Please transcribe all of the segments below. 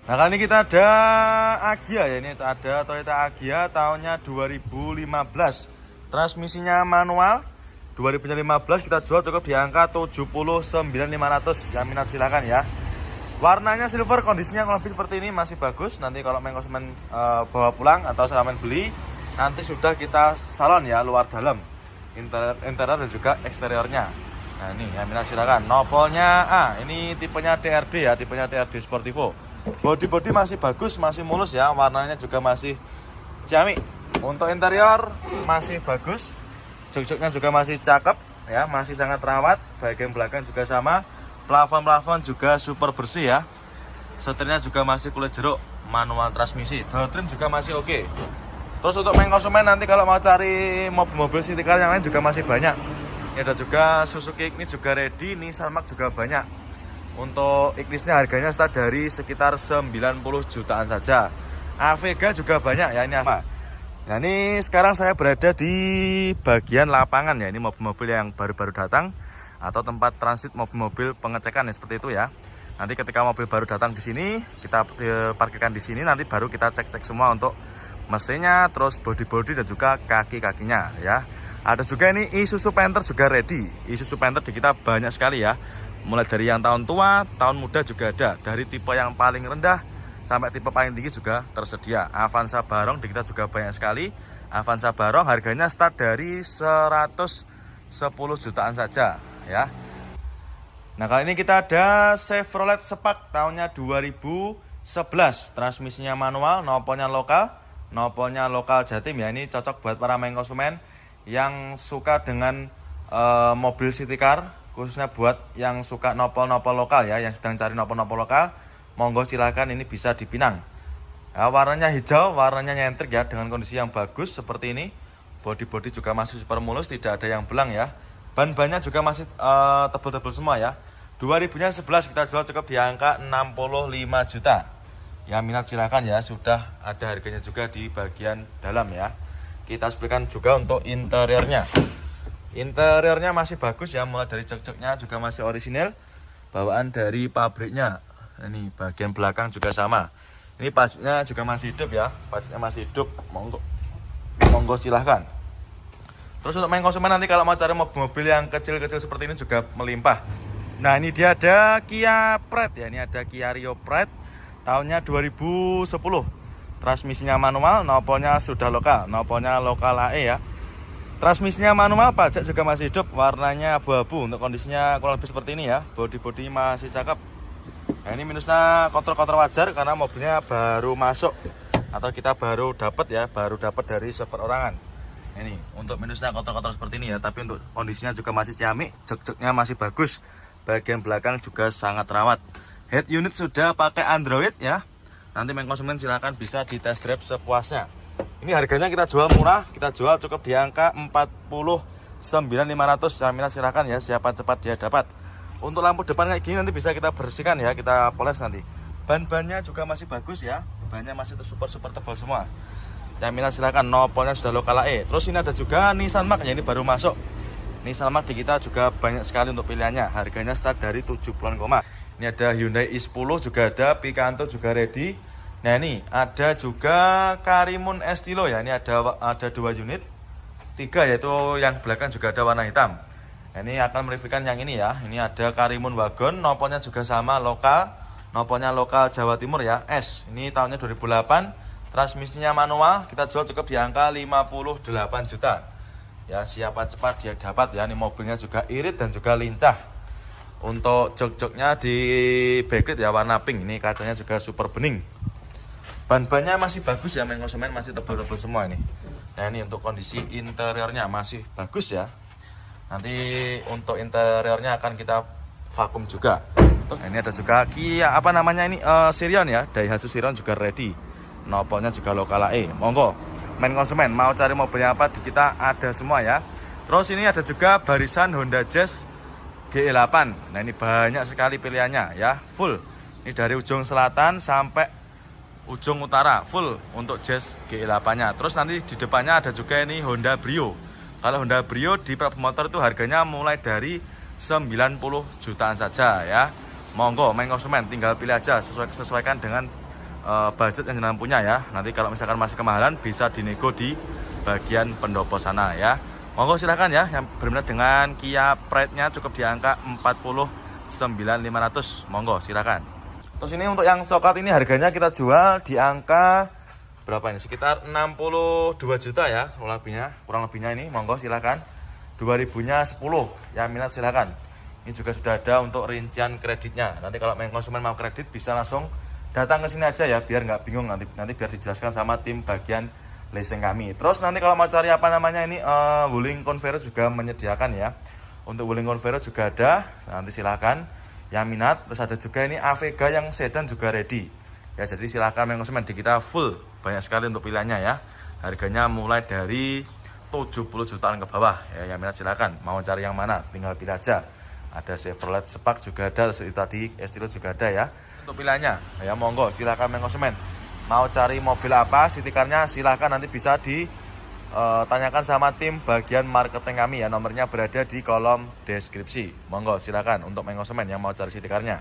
Nah, kali ini kita ada Agya ya, ini ada Toyota Agya tahunnya 2015. Transmisinya manual. 2015 kita jual cukup di angka 79.500. Yang minat silakan ya. Warnanya silver, kondisinya kurang lebih seperti ini, masih bagus. Nanti kalau main konsumen bawa pulang atau saya main beli, nanti sudah kita salon ya, luar dalam, interior dan juga eksteriornya. Nah, ini yang minat silakan. Nopolnya ini tipenya TRD ya, tipenya TRD Sportivo. Body masih bagus, masih mulus ya, warnanya juga masih ciamik. Untuk interior masih bagus, jok-joknya juga masih cakep ya, masih sangat rawat. Bagian belakang juga sama, plafon juga super bersih ya. Setirnya juga masih kulit jeruk, manual transmisi. Door trim juga masih oke. Terus untuk main konsumen nanti kalau mau cari mobil city car yang lain juga masih banyak. Ini ada juga Suzuki Ignis juga ready, Nissan Mark juga banyak. Untuk Ignisnya harganya start dari sekitar 90 jutaan saja. Avega juga banyak ya, ini apa? Nah, ini sekarang saya berada di bagian lapangan ya. Ini mobil-mobil yang baru-baru datang atau tempat transit mobil-mobil pengecekan ya, seperti itu ya. Nanti ketika mobil baru datang di sini, kita parkirkan di sini, nanti baru kita cek-cek semua untuk mesinnya, terus body dan juga kaki-kakinya ya. Ada juga ini Isuzu Panther juga ready. Isuzu Panther di kita banyak sekali ya. Mulai dari yang tahun tua, tahun muda juga ada. Dari tipe yang paling rendah sampai tipe paling tinggi juga tersedia. Avanza Barong di kita juga banyak sekali. Avanza Barong harganya start dari 110 jutaan saja ya. Nah, kali ini kita ada Chevrolet Spark tahunnya 2011. Transmisinya manual, nopolnya lokal Jatim ya. Ini cocok buat para main konsumen yang suka dengan mobil city car, khususnya buat yang suka nopol-nopol lokal ya, yang sedang cari nopol-nopol lokal, monggo silahkan, ini bisa dipinang ya. Warnanya hijau, warnanya nyentrik ya, dengan kondisi yang bagus seperti ini. Body juga masih super mulus, tidak ada yang belang ya. Ban-bannya juga masih tebal-tebal semua ya. 2011 kita jual cukup di angka 65 juta. Yang minat silahkan ya, sudah ada harganya juga di bagian dalam ya. Kita sebutkan juga untuk interiornya. Interiornya masih bagus ya, mulai dari jok-joknya juga masih orisinil, bawaan dari pabriknya. Ini bagian belakang juga sama. Ini pasnya juga masih hidup ya, pasnya masih hidup. Monggo silahkan. Terus untuk main konsumen nanti kalau mau cari mobil yang kecil-kecil seperti ini juga melimpah. Nah, ini dia ada Kia Pride ya, ini ada Kia Rio Pride tahunnya 2010. Transmisinya manual, nopolnya sudah lokal, nopolnya lokal AE ya. Transmisinya manual, pajak juga masih hidup, warnanya abu-abu. Untuk kondisinya kurang lebih seperti ini ya. Body masih cakep. Nah, ini minusnya kotor-kotor wajar karena mobilnya baru masuk atau kita baru dapat ya, baru dapat dari seperorangan. Ini untuk minusnya kotor-kotor seperti ini ya, tapi untuk kondisinya juga masih ciamik, jok-joknya masih bagus. Bagian belakang juga sangat rawat. Head unit sudah pakai Android ya. Nanti main konsumen silahkan bisa di test drive sepuasnya. Ini harganya kita jual murah, kita jual cukup di angka 49.500. Yang minat silahkan ya, siapa cepat dia dapat. Untuk lampu depan kayak gini nanti bisa kita bersihkan ya, kita poles nanti. Ban-bannya juga masih bagus ya, bannya masih super tebal semua. Yang minat silahkan, nopolnya sudah lokal AE. Terus ini ada juga Nissan Mark ya, ini baru masuk. Nissan Mark di kita juga banyak sekali untuk pilihannya. Harganya start dari 70-an koma. Ini ada Hyundai i10 juga ada, Picanto juga ready. Nah, ini ada juga Karimun Estilo ya. Ini ada 2 unit, 3 yaitu yang belakang juga ada warna hitam. Nah, ini akan mereviewkan yang ini ya. Ini ada Karimun Wagon, nopolnya juga sama lokal, nopolnya lokal Jawa Timur ya. S. Ini tahunnya 2008, transmisinya manual, kita jual cukup di angka 58 juta. Ya, siapa cepat dia dapat ya. Ini mobilnya juga irit dan juga lincah. Untuk jok-joknya di backlight ya, warna pink. Ini kacanya juga super bening. Ban-bannya masih bagus ya, main konsumen masih tebal-tebal semua ini. Nah, ini untuk kondisi interiornya masih bagus ya. Nanti untuk interiornya akan kita vakum juga. Nah, ini ada juga Kia apa namanya ini Sirion ya, Daihatsu Sirion juga ready. Nopolnya juga lokal AE. Monggo main konsumen mau cari mobilnya apa di kita ada semua ya. Terus ini ada juga barisan Honda Jazz GE8. Nah, ini banyak sekali pilihannya ya, full. Ini dari ujung selatan sampai ujung utara full untuk Jazz GE8-nya. Terus nanti di depannya ada juga ini Honda Brio. Kalau Honda Brio di Motor itu harganya mulai dari 90 jutaan saja ya. Monggo main konsumen tinggal pilih aja, sesuaikan dengan budget yang jenengan punya ya. Nanti kalau misalkan masih kemahalan bisa dinego di bagian pendopo sana ya. Monggo silahkan ya yang berminat dengan Kia Pride-nya cukup di angka 49.500. Monggo silahkan. Terus ini untuk yang coklat ini harganya kita jual di angka berapa ini? Sekitar 62 juta ya kurang lebihnya ini. Monggo silahkan. 2000-nya 10 yang minat silahkan. Ini juga sudah ada untuk rincian kreditnya. Nanti kalau konsumen mau kredit bisa langsung datang ke sini aja ya, biar nggak bingung nanti biar dijelaskan sama tim bagian leasing kami. Terus nanti kalau mau cari apa namanya ini Wuling Convero juga menyediakan ya. Untuk Wuling Convero juga ada, nanti silakan yang minat. Terus ada juga ini Avega yang sedan juga ready. Ya jadi silakan konsumen di kita full, banyak sekali untuk pilihannya ya. Harganya mulai dari 70 jutaan ke bawah ya, yang minat silakan. Mau cari yang mana tinggal pilih aja. Ada Chevrolet Spark juga ada, terus itu tadi Estilo juga ada ya. Untuk pilihannya ya monggo silakan konsumen. Mau cari mobil apa, city car-nya silakan nanti bisa ditanyakan sama tim bagian marketing kami ya. Nomornya berada di kolom deskripsi. Monggo silakan untuk konsumen yang mau cari city car-nya.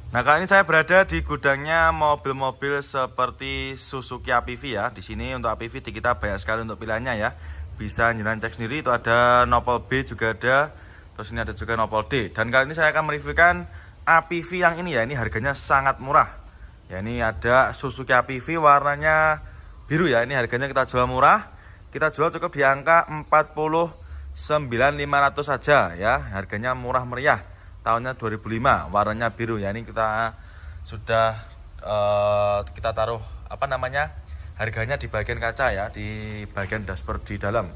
Nah, kali ini saya berada di gudangnya mobil-mobil seperti Suzuki APV ya. Di sini untuk APV di kita banyak sekali untuk pilihannya ya. Bisa jenengan cek sendiri, itu ada Nopal B juga ada. Terus ini ada juga Nopal D. Dan kali ini saya akan mereviewkan APV yang ini ya. Ini harganya sangat murah. Ya, ini ada Suzuki APV warnanya biru ya. Ini harganya kita jual murah. Kita jual cukup di angka 49.500 saja ya. Harganya murah meriah. Tahunnya 2005, warnanya biru ya. Ini kita sudah kita taruh apa namanya harganya di bagian kaca ya, di bagian dashboard di dalam.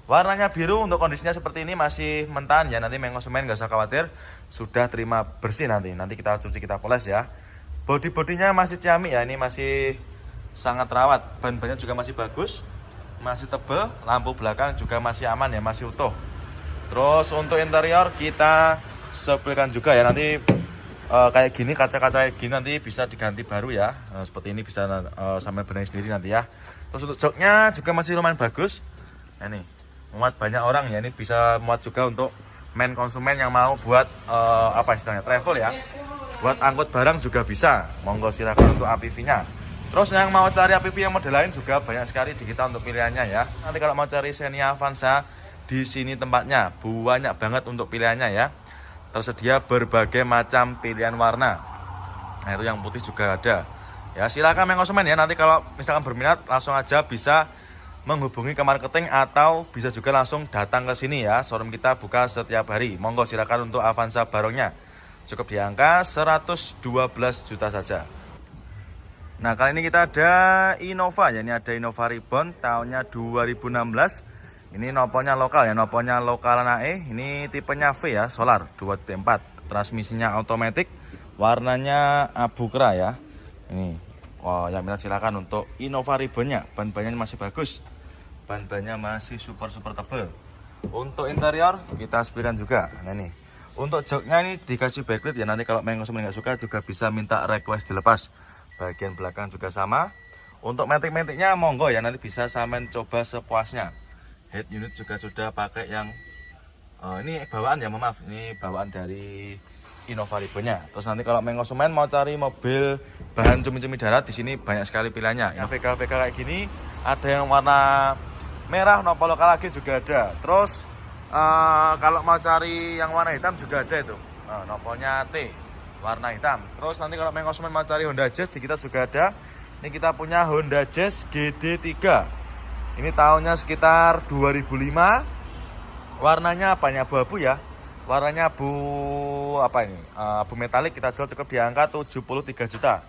Warnanya biru, untuk kondisinya seperti ini masih mentah ya. Nanti konsumen nggak usah khawatir, sudah terima bersih nanti kita cuci, kita poles ya. Bodinya masih ciamik ya, ini masih sangat rawat. Ban-bannya juga masih bagus, masih tebal. Lampu belakang juga masih aman ya, masih utuh. Terus untuk interior kita sepilkan juga ya, nanti kayak gini, kaca-kaca kayak gini nanti bisa diganti baru ya. Seperti ini bisa sampai benahi sendiri nanti ya. Terus untuk joknya juga masih lumayan bagus. Nah, ini muat banyak orang ya, ini bisa muat juga untuk konsumen yang mau buat apa istilahnya travel ya, buat angkut barang juga bisa. Monggo silakan untuk APV-nya. Terus yang mau cari APV yang model lain juga banyak sekali di kita untuk pilihannya ya. Nanti kalau mau cari Xenia Avanza, di sini tempatnya banyak banget untuk pilihannya ya. Tersedia berbagai macam pilihan warna. Nah, itu yang putih juga ada. Ya, silakan konsumen ya. Nanti kalau misalkan berminat langsung aja bisa menghubungi ke marketing atau bisa juga langsung datang ke sini ya. Showroom kita buka setiap hari. Monggo silakan untuk Avanza Barongnya. Cukup di angka 112 juta saja. Nah, kali ini kita ada Innova ya. Ini ada Innova Reborn tahunnya 2016. Ini noponya lokal ya, noponya lokal nae. Ini tipenya V ya, solar 2.4. Transmisinya otomatis, warnanya abu kera ya. Ini, yang minat silakan untuk Innova Reborn-nya. Ban-bannya masih bagus, ban-bannya masih super tebal. Untuk interior kita sepilkan juga. Nah ini, untuk joknya ini dikasih backlit ya. Nanti kalau konsumen nggak suka juga bisa minta request dilepas. Bagian belakang juga sama. Untuk metik-metiknya monggo ya, nanti bisa sampean coba sepuasnya. Head unit juga sudah pakai yang ini bawaan ya, maaf, ini bawaan dari Innova Reborn-nya. Terus nanti kalau konsumen mau cari mobil bahan cumi-cumi darat, di sini banyak sekali pilihannya. Yang VK kayak gini, ada yang warna merah, nopol lokal lagi juga ada. Terus kalau mau cari yang warna hitam juga ada itu. Nopolnya T, warna hitam. Terus nanti kalau konsumen mau cari Honda Jazz, di kita juga ada. Ini kita punya Honda Jazz GD3. Ini tahunnya sekitar 2005. Warnanya banyak abu-abu ya. Warnanya abu apa ini? Abu metalik. Kita jual cukup di angka 73 juta.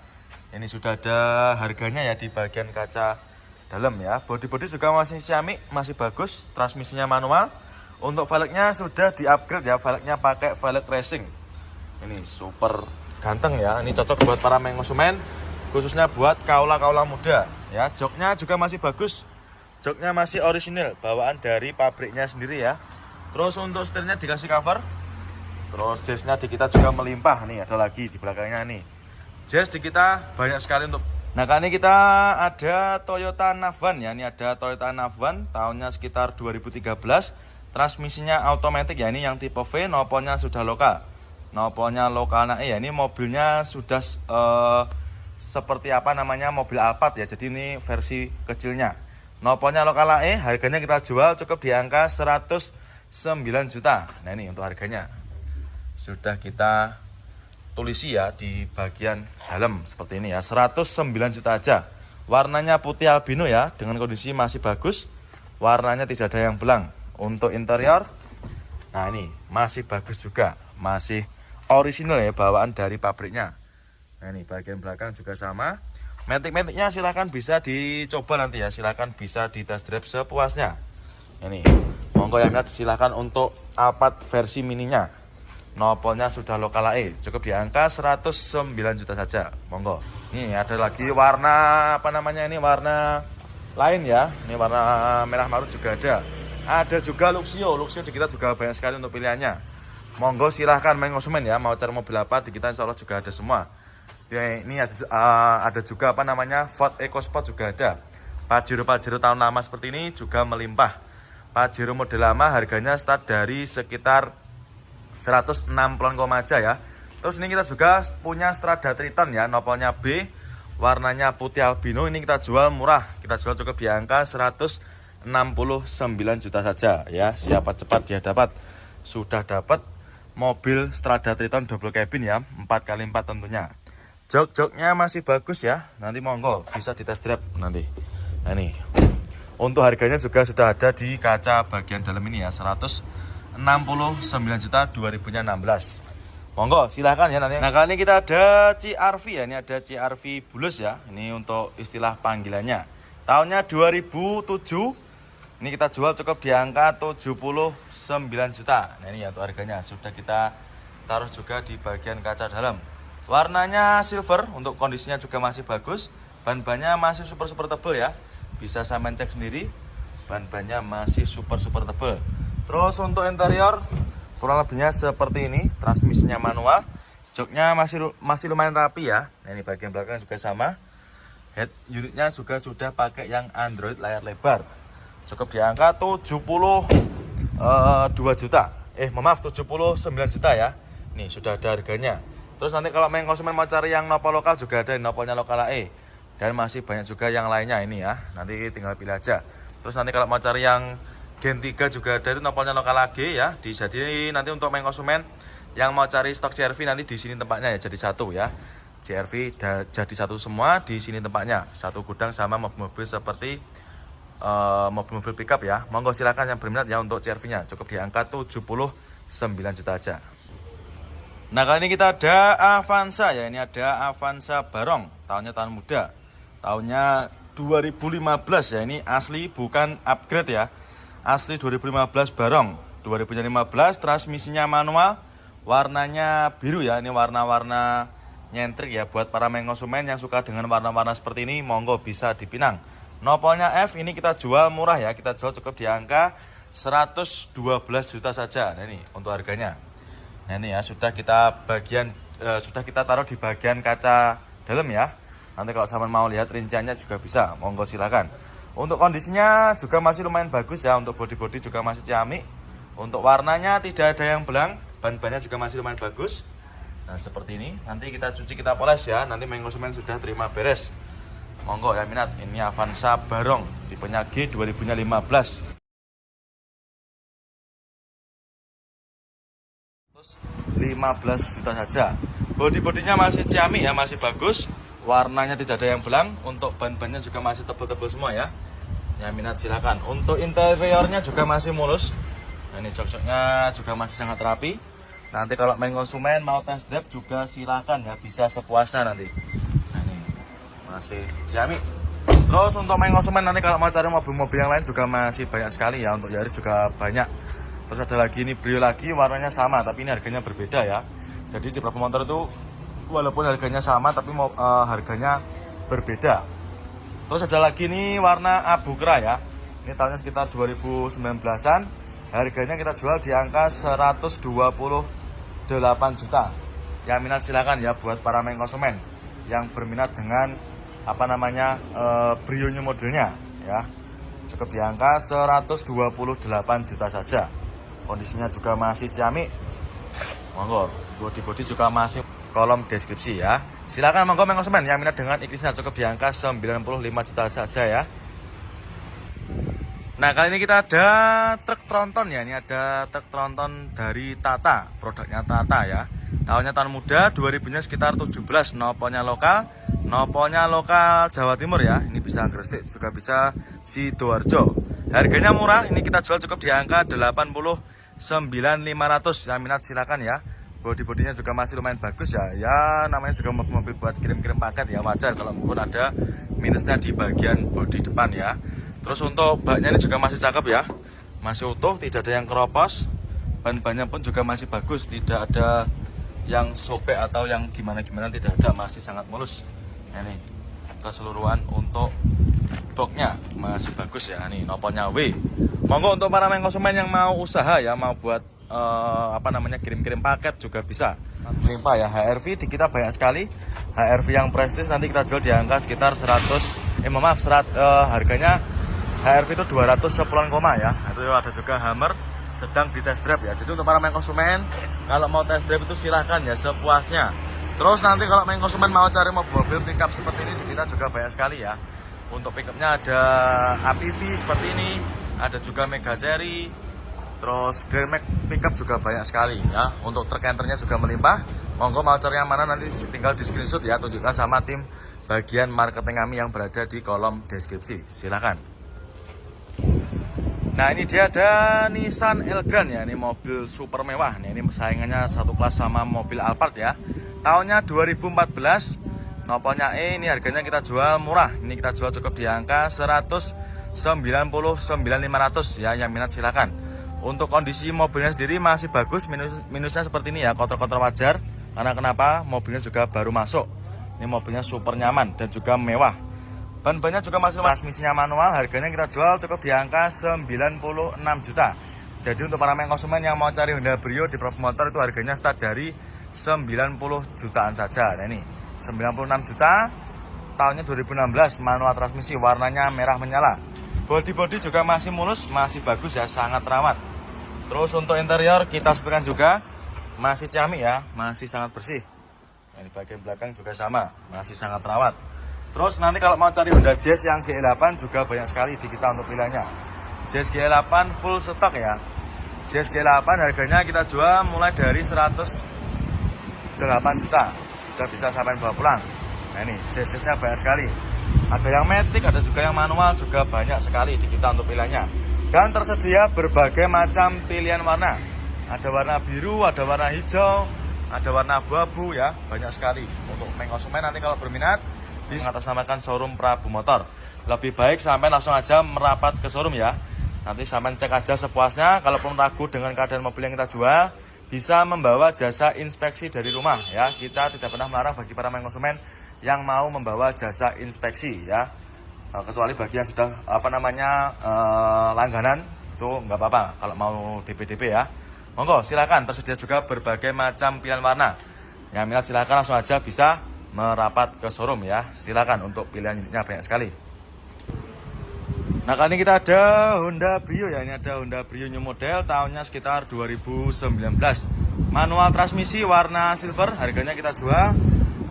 Ini sudah ada harganya ya di bagian kaca dalam ya. Bodi juga masih ciamik, masih bagus. Transmisinya manual. Untuk velgnya sudah di-upgrade ya. Velgnya pakai velg racing. Ini super ganteng ya. Ini cocok buat para konsumen, khususnya buat kaula-kaula muda ya. Joknya juga masih bagus. Joknya masih orisinil, bawaan dari pabriknya sendiri ya. Terus untuk setirnya dikasih cover. Terus jazznya di kita juga melimpah. Nih ada lagi di belakangnya nih. Jazz di kita banyak sekali untuk. Nah, kali ini kita ada Toyota Navan ya. Ini ada Toyota Navan tahunnya sekitar 2013. Transmisinya otomatis ya. Ini yang tipe V, nopolnya sudah lokal. Nopolnya lokal. Nah, ya ini mobilnya sudah seperti apa namanya mobil Alphard ya. Jadi ini versi kecilnya. Nopolnya lokal AE, harganya kita jual cukup di angka 109 juta. Nah ini untuk harganya sudah kita tulisi ya di bagian dalam seperti ini ya, 109 juta aja. Warnanya putih albino ya, dengan kondisi masih bagus. Warnanya tidak ada yang belang. Untuk interior, nah ini masih bagus juga, masih original ya, bawaan dari pabriknya. Nah ini bagian belakang juga sama. Matic-maticnya silahkan bisa dicoba nanti ya, silahkan bisa di test drive sepuasnya. Ini monggo yang minat silahkan untuk Alphard versi mininya. Nopolnya sudah lokal AE, cukup di angka 109 juta saja. Monggo. Ini ada lagi warna apa namanya ini, warna lain ya. Ini warna merah marun juga ada. Ada juga Luxio. Luxio di kita juga banyak sekali untuk pilihannya. Monggo silahkan main konsumen ya, mau cari mobil apa di kita insya Allah juga ada semua. Ini ada juga apa namanya Ford EcoSport juga ada. Pajero tahun lama seperti ini juga melimpah. Pajero model lama harganya start dari sekitar 160 aja ya. Terus ini kita juga punya Strada Triton ya, nopolnya B, warnanya putih albino. Ini kita jual murah, kita jual cukup di angka 169 juta saja ya. Siapa cepat dia dapat. Sudah dapat mobil Strada Triton double cabin ya, 4x4 tentunya. Jok-joknya masih bagus ya, nanti monggo bisa di test drive nanti. Nah ini untuk harganya juga sudah ada di kaca bagian dalam ini ya, 169 juta 2016. Monggo silahkan ya nanti. Nah kali ini kita ada CR-V ya, ini ada CR-V bulus ya, ini untuk istilah panggilannya. Tahunnya 2007, ini kita jual cukup di angka 79 juta. Nah ini ya untuk harganya, sudah kita taruh juga di bagian kaca dalam. Warnanya silver, untuk kondisinya juga masih bagus. Ban-bannya masih super tebal ya, bisa sampean cek sendiri. Ban-bannya masih super tebal. Terus untuk interior kurang lebihnya seperti ini. Transmisinya manual, joknya masih lumayan rapi ya. Nah, ini bagian belakang juga sama. Head unitnya juga sudah pakai yang Android layar lebar. Cukup di angka 79 juta ya. Nih sudah ada harganya. Terus nanti kalau main konsumen mau cari yang nopol lokal juga ada, nopolnya lokal AE. Dan masih banyak juga yang lainnya ini ya. Nanti tinggal pilih aja. Terus nanti kalau mau cari yang Gen 3 juga ada, itu nopolnya lokal AG ya. Jadi nanti untuk main konsumen yang mau cari stok CR-V nanti di sini tempatnya ya, jadi satu ya. CR-V jadi satu semua di sini tempatnya. Satu gudang sama mobil-mobil seperti mobil-mobil pickup ya. Monggo silakan yang berminat ya untuk CR-V-nya. Cukup di angka 79 juta aja. Nah kali ini kita ada Avanza ya, ini ada Avanza Barong, tahunnya tahun muda, tahunnya 2015 ya, ini asli bukan upgrade ya, asli 2015 Barong, 2015, transmisinya manual, warnanya biru ya, ini warna-warna nyentrik ya, buat para main konsumen yang suka dengan warna-warna seperti ini, monggo bisa dipinang. Nopolnya F, ini kita jual murah ya, kita jual cukup di angka 112 juta saja. Nah ini untuk harganya. Nah ini ya sudah kita taruh di bagian kaca dalam ya. Nanti kalau sampean mau lihat rinciannya juga bisa, monggo silakan. Untuk kondisinya juga masih lumayan bagus ya, untuk bodi-bodi juga masih ciamik. Untuk warnanya tidak ada yang belang, ban-bannya juga masih lumayan bagus. Nah seperti ini, nanti kita cuci kita poles ya, nanti main konsumen sudah terima beres. Monggo ya minat, ini Avanza Barong tipenya G 2015. 15 juta saja. Bodi-bodinya masih ciamik ya, masih bagus. Warnanya tidak ada yang belang. Untuk ban-bannya juga masih tebal-tebal semua ya. Yang minat silakan. Untuk interiornya juga masih mulus. Nah, ini jok-joknya juga masih sangat rapi. Nanti kalau main konsumen mau test drive juga silakan ya, bisa sepuasnya nanti. Nah, ini masih ciamik. Terus untuk main konsumen nanti kalau mau cari mobil-mobil yang lain juga masih banyak sekali ya. Untuk Yaris juga banyak. Terus ada lagi ini Brio lagi, warnanya sama tapi ini harganya berbeda ya. Jadi di beberapa motor itu walaupun harganya sama tapi harganya berbeda. Terus ada lagi ini warna abu kera ya. Ini tahunnya sekitar 2019-an. Harganya kita jual di angka 128 juta. Yang minat silakan ya, buat para main konsumen yang berminat dengan apa namanya Brio new modelnya ya. Cukup di angka 128 juta saja. Kondisinya juga masih ciamik. Monggo, bodi-bodi juga masih kolom deskripsi ya. Silakan monggo konsumen yang minat dengan Ignisnya cukup di angka 95 juta saja ya. Nah, kali ini kita ada truk tronton ya. Ini ada truk tronton dari Tata, produknya Tata ya. Tahunnya tahun muda, 2000-nya sekitar 17, noponya lokal Jawa Timur ya. Ini bisa Gresik, juga bisa Sidoarjo. Harganya murah, ini kita jual cukup di angka 89.500. Yang minat silakan ya. Bodi-bodinya juga masih lumayan bagus ya. Ya, namanya juga mobil buat kirim-kirim paket ya. Wajar kalau mungkin ada minusnya di bagian bodi depan ya. Terus untuk baknya ini juga masih cakep ya. Masih utuh, tidak ada yang keropos. Ban-bannya pun juga masih bagus, tidak ada yang sobek atau yang gimana-gimana, tidak ada, masih sangat mulus. Nah, ini keseluruhan untuk boxnya masih bagus ya. Nih noponya W. Monggo untuk para konsumen yang mau usaha ya, mau buat kirim-kirim paket juga bisa. Limpah ya, HRV di kita banyak sekali. HRV yang prestis nanti kita jual di angka sekitar harganya HRV itu 210 koma ya. Itu ada juga Hammer sedang di test drive ya. Jadi untuk para konsumen kalau mau test drive itu silahkan ya, sepuasnya. Terus nanti kalau konsumen mau cari mobil pickup seperti ini di kita juga banyak sekali ya. Untuk pickupnya ada APV seperti ini, ada juga Mega Cherry, terus Grand Max pickup juga banyak sekali ya. Untuk truk enternya juga melimpah. Monggo mau cari yang mana nanti tinggal di screenshot ya, tunjukkan sama tim bagian marketing kami yang berada di kolom deskripsi. Silahkan. Nah, ini dia ada Nissan Elgrand ya, ini mobil super mewah. Ini saingannya satu kelas sama mobil Alphard ya. Tahunnya 2014, noponya E, ini harganya kita jual murah. Ini kita jual cukup di angka 199.500 ya, yang minat silakan. Untuk kondisi mobilnya sendiri masih bagus, minusnya seperti ini ya, kotor-kotor wajar. Karena kenapa? Mobilnya juga baru masuk. Ini mobilnya super nyaman dan juga mewah. Ban-bannya juga masih transmisinya manual, harganya kita jual cukup di angka 96 juta. Jadi untuk para konsumen yang mau cari Honda Brio di Prof Motor itu harganya start dari 90 jutaan saja. Nah, ini 96 juta, tahunnya 2016, manual transmisi, warnanya merah menyala. Bodi-bodi juga masih mulus, masih bagus ya, sangat rawat. Terus untuk interior kita sepikan juga masih ciamik ya, masih sangat bersih. Nah, di bagian belakang juga sama, masih sangat rawat. Terus nanti kalau mau cari Honda Jazz yang GE8 juga banyak sekali di kita untuk pilihannya. Jazz GE8 full stok ya. Jazz GE8 harganya kita jual mulai dari 108 juta. Sudah bisa sampai bawa pulang. Nah, ini Jazz-nya banyak sekali. Ada yang matic, ada juga yang manual, juga banyak sekali di kita untuk pilihannya. Dan tersedia berbagai macam pilihan warna. Ada warna biru, ada warna hijau, ada warna abu-abu ya, banyak sekali. Untuk konsumen nanti kalau berminat bisa mengatasnamakan showroom Prabu Motor. Lebih baik sampai langsung aja merapat ke showroom ya. Nanti sampai cek aja sepuasnya. Kalaupun ragu dengan keadaan mobil yang kita jual, bisa membawa jasa inspeksi dari rumah ya. Kita tidak pernah melarang bagi para konsumen yang mau membawa jasa inspeksi ya. Kecuali bagi yang sudah langganan itu nggak apa-apa kalau mau DP ya. Monggo silakan, tersedia juga berbagai macam pilihan warna. Yang minat silakan langsung aja bisa merapat ke showroom ya. Silakan, untuk pilihan unitnya banyak sekali. Nah, kali ini kita ada Honda Brio ya. Ini ada Honda Brio new model, tahunnya sekitar 2019. Manual transmisi warna silver, harganya kita jual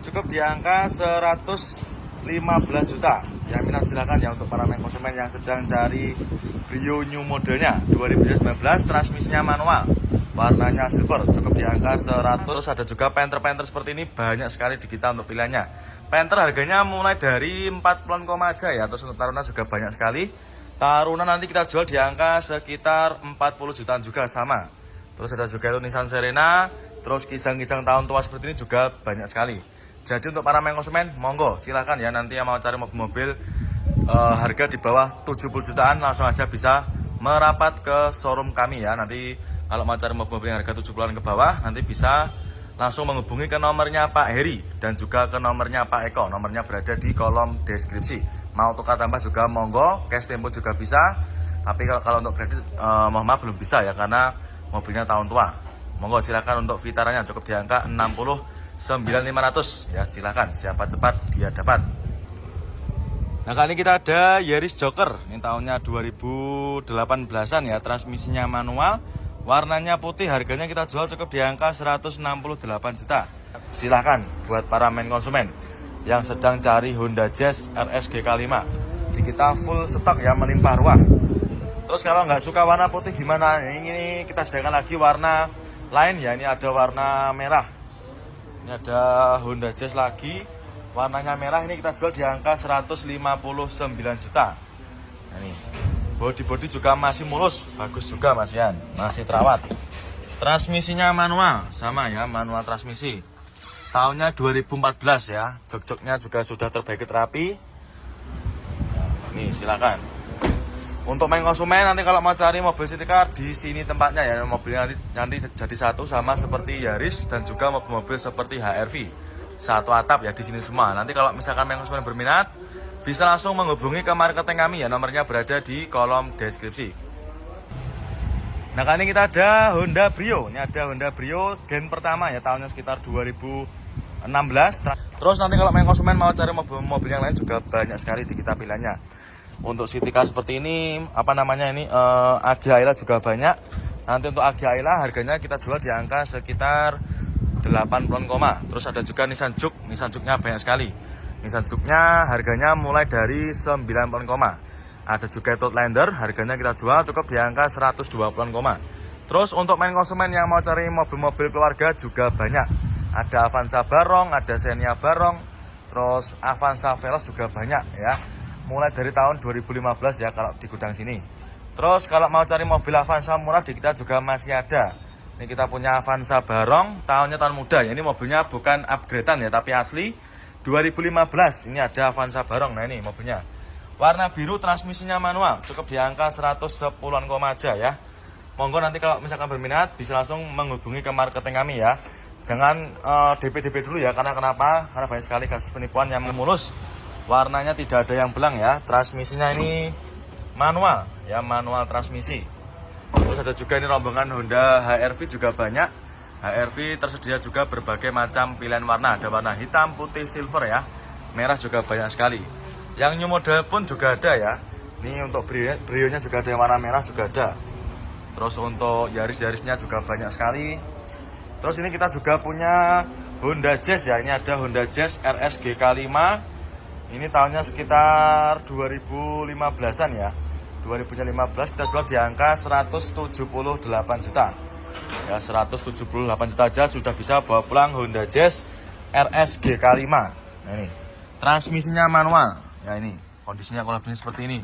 cukup di angka 115 juta. Yang minat silakan ya, untuk para konsumen yang sedang cari Brio new modelnya 2019, transmisinya manual, warnanya silver, cukup di angka 100. Ada juga Panther seperti ini, banyak sekali di kita untuk pilihannya. Panther harganya mulai dari 40 koma aja ya. Terus untuk Taruna juga banyak sekali. Taruna nanti kita jual di angka sekitar 40 jutaan juga sama. Terus ada juga itu Nissan Serena. Terus kijang-kijang tahun tua seperti ini juga banyak sekali. Jadi untuk para konsumen, monggo silahkan ya, nanti yang mau cari mobil harga di bawah 70 jutaan langsung aja bisa merapat ke showroom kami ya. Nanti kalau mau cari mobil yang harga 70-an ke bawah, nanti bisa langsung menghubungi ke nomornya Pak Heri dan juga ke nomornya Pak Eko. Nomornya berada di kolom deskripsi. Mau tukar tambah juga monggo, cash tempo juga bisa. Tapi kalau untuk kredit mohon maaf belum bisa ya, karena mobilnya tahun tua. Monggo silakan, untuk Vitaranya cukup di angka 69.500 ya. Silakan, siapa cepat dia dapat. Nah, kali ini kita ada Yaris Joker. Ini tahunnya 2018-an ya, transmisinya manual, warnanya putih, harganya kita jual cukup di angka 168 juta. Silahkan buat para main konsumen yang sedang cari Honda Jazz RS GK5, di kita full stok ya, melimpah ruah. Terus kalau nggak suka warna putih gimana? Ini kita sediakan lagi warna lain ya. Ini ada warna merah. Ini ada Honda Jazz lagi, warnanya merah. Ini kita jual di angka 159 juta. Nah, ini body juga masih mulus, bagus juga Mas Yan, masih terawat. Transmisinya manual, sama ya, manual transmisi. Tahunnya 2014 ya, jok-joknya juga sudah terbaik rapi. Nih silakan. Untuk main konsumen nanti kalau mau cari mobil city car di sini tempatnya ya, mobilnya nanti jadi satu sama seperti Yaris dan juga mobil-mobil seperti HR-V. Satu atap ya di sini semua. Nanti kalau misalkan main konsumen berminat, bisa langsung menghubungi ke marketing kami ya, nomornya berada di kolom deskripsi. Nah kali ini kita ada Honda Brio. Ini ada Honda Brio gen pertama ya, tahunnya sekitar 2016. Terus nanti kalau main konsumen mau cari mobil yang lain juga banyak sekali di kita pilihannya. Untuk city car seperti ini, apa namanya ini, Agya Ayla juga banyak. Nanti untuk Agya Ayla harganya kita jual di angka sekitar 80-an koma. Terus ada juga Nissan Juke. Nissan Juke-nya banyak sekali. Nissan Juke-nya harganya mulai dari 90-an koma. Ada juga Outlander, harganya kita jual cukup di angka 120-an koma. Terus untuk main konsumen yang mau cari mobil-mobil keluarga juga banyak. Ada Avanza Barong, ada Xenia Barong, terus Avanza Veloz juga banyak ya. Mulai dari tahun 2015 ya kalau di gudang sini. Terus kalau mau cari mobil Avanza murah di kita juga masih ada. Ini kita punya Avanza Barong, tahunnya tahun muda ya. Ini mobilnya bukan upgradean ya, tapi asli 2015. Ini ada Avanza Barong, nah ini mobilnya. Warna biru, transmisinya manual, cukup di angka 110-an koma aja ya. Monggo nanti kalau misalkan berminat bisa langsung menghubungi ke marketing kami ya. Jangan DP dulu ya, karena kenapa? Karena banyak sekali kasus penipuan yang mulus. Warnanya tidak ada yang belang ya. Transmisinya ini manual ya, manual transmisi. Terus ada juga ini rombongan Honda HR-V juga banyak. HR-V tersedia juga berbagai macam pilihan warna. Ada warna hitam, putih, silver ya. Merah juga banyak sekali. Yang new model pun juga ada ya. Ini untuk Brio-nya juga ada yang warna merah juga ada. Terus untuk Yaris-Yarisnya juga banyak sekali. Terus ini kita juga punya Honda Jazz ya. Ini ada Honda Jazz RS GK5. Ini tahunnya sekitar 2015-an ya. 2015 kita jual di angka 178 juta. Ya 178 juta aja sudah bisa bawa pulang Honda Jazz RS GK5. Nah ini transmisinya manual. Ya ini kondisinya kalau begini seperti ini.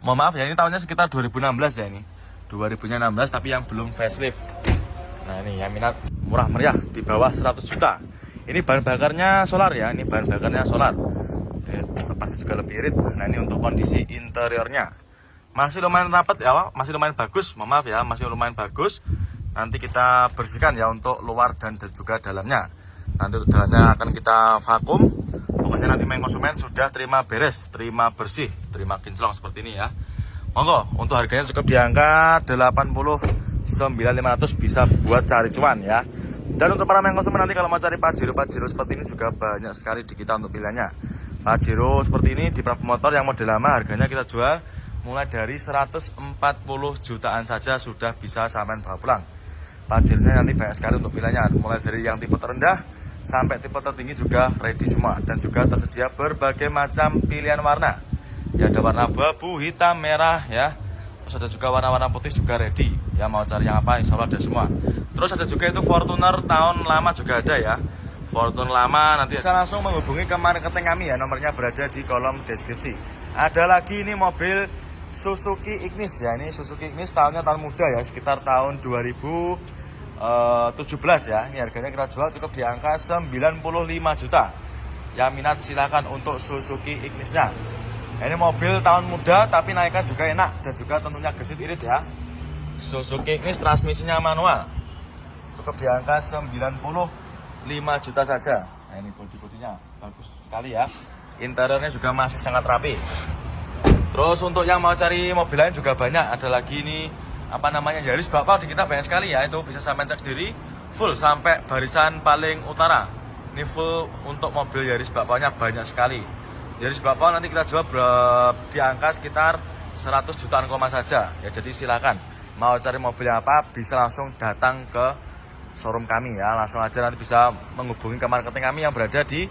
Mohon maaf ya, ini tahunnya sekitar 2016 ya ini. 2016 tapi yang belum facelift. Nah ini yang minat murah meriah di bawah 100 juta. Ini bahan bakarnya solar ya, ini bahan bakarnya solar. Pasti juga lebih irit. Nah ini untuk kondisi interiornya. Masih lumayan rapat ya, masih lumayan bagus. Mohon maaf ya, masih lumayan bagus. Nanti kita bersihkan ya untuk luar dan juga dalamnya. Nanti untuk dalamnya akan kita vakum. Pokoknya nanti main konsumen sudah terima beres, terima bersih, terima kinclong seperti ini ya. Monggo, untuk harganya cukup di angka 89.500 bisa buat cari cuan ya. Dan untuk para main konsumen nanti kalau mau cari Pajero seperti ini juga banyak sekali di kita untuk pilihannya. Pajero seperti ini di Prabu Motor yang model lama harganya kita jual mulai dari 140 jutaan saja sudah bisa samain bawa pulang. Pajeronya nanti banyak sekali untuk pilihannya, mulai dari yang tipe terendah sampai tipe tertinggi juga ready semua. Dan juga tersedia berbagai macam pilihan warna ya, ada warna abu-abu, hitam, merah ya. Terus ada juga warna-warna putih juga ready ya, mau cari yang apa insya Allah ada semua. Terus ada juga itu Fortuner tahun lama juga ada ya, Fortuner lama. Nanti bisa langsung menghubungi ke marketing kami ya, nomornya berada di kolom deskripsi. Ada lagi ini mobil Suzuki Ignis ya, ini Suzuki Ignis tahunnya tahun muda ya, sekitar tahun 2017 ya. Ini harganya kita jual cukup di angka 95 juta. Yang minat silakan untuk Suzuki Ignisnya. Ini mobil tahun muda tapi naiknya juga enak dan juga tentunya gesit irit ya. Suzuki Ignis transmisinya manual, cukup di angka 95 juta saja. Nah ini bodi-bodinya bagus sekali ya. Interiornya juga masih sangat rapi. Terus untuk yang mau cari mobil lain juga banyak. Ada lagi ini apa namanya, Yaris bakpao di kita banyak sekali ya. Itu bisa sampai cek sendiri, full sampai barisan paling utara. Ini full untuk mobil Yaris bakpao-nya banyak sekali. Yaris bakpao nanti kita jual di angka sekitar 100 jutaan koma saja ya. Jadi silakan mau cari mobil apa bisa langsung datang ke showroom kami ya. Langsung aja nanti bisa menghubungi ke marketing kami yang berada di